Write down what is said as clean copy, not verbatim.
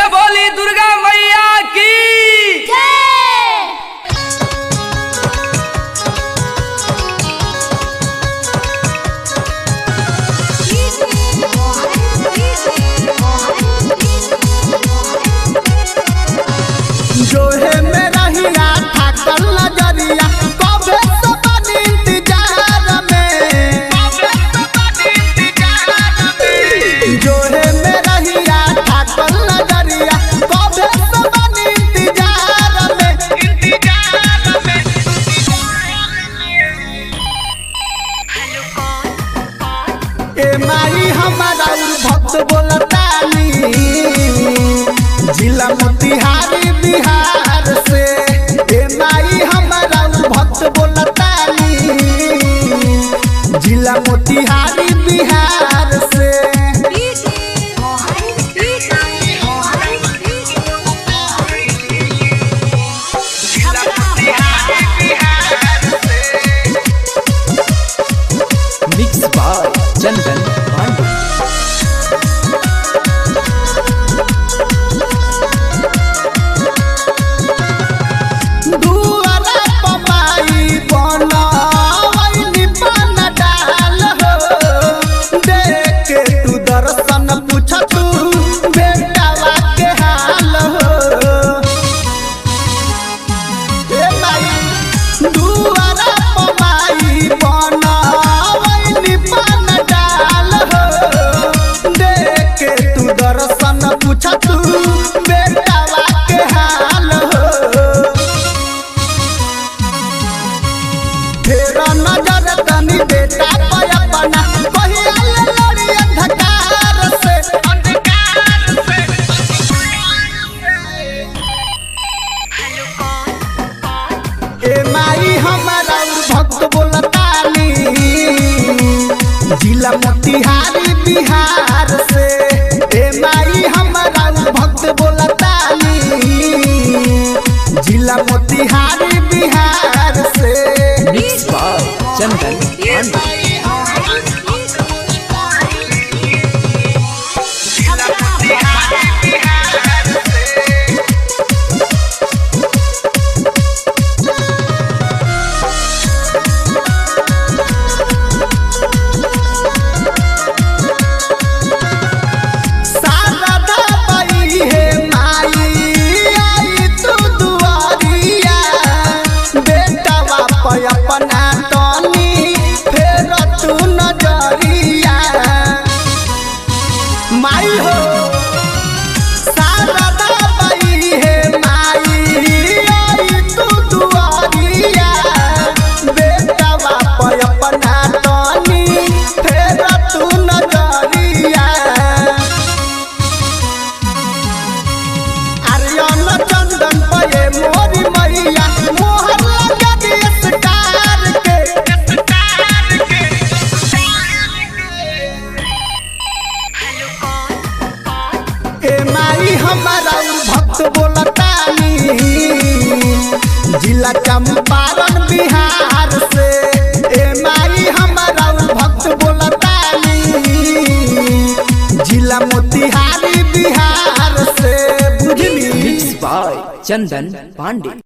से बोली दुर्गा मैया की जो है मेरा हीरा ठाकर नजरिया कबे से बनी इंतजार में जो है मेरा हीरा ठाकर नजरिया कबे से बनी इंतजार में ए माई हमारा भक्त बोलतानी जिला मोतिहारी बिहार से। ए माई हमारा भक्त बोलतानी जिला मोतिहारी बिहार से। Mix by Chandan Pandey. दर्शन पूछ तू बेटावा के हाल हो ए माई दुआरा पमाई बनवैनी पान डाल हो देख के तू दर्शन पूछ तू बेटावा के हाल हो फेर नजर तनी बेटा पे अपना कहिया लड़ी अंधकार से ए माई हमारा भक्त बोलतानी जिला मोतिहारी बिहार से। ए माई हमारा भक्त बोलतानी जिला मोतिहारी बिहार से। Mix by Chandan Pandey. अपना तनी फेर तू नजरिया माई हो शारदा बाई है माई आई तू दुआरिया बेटवा पे अपना तनी फेर तू नजरिया आर्यन चंदन पे मोरी मैया मोहर लगा दे हमारा भक्त बोलतानी जिला चंपारण बिहार से। ए माई हमारा भक्त बोलतानी जिला मोतिहारी बिहार से। बुझली। Mix by Chandan Pandey.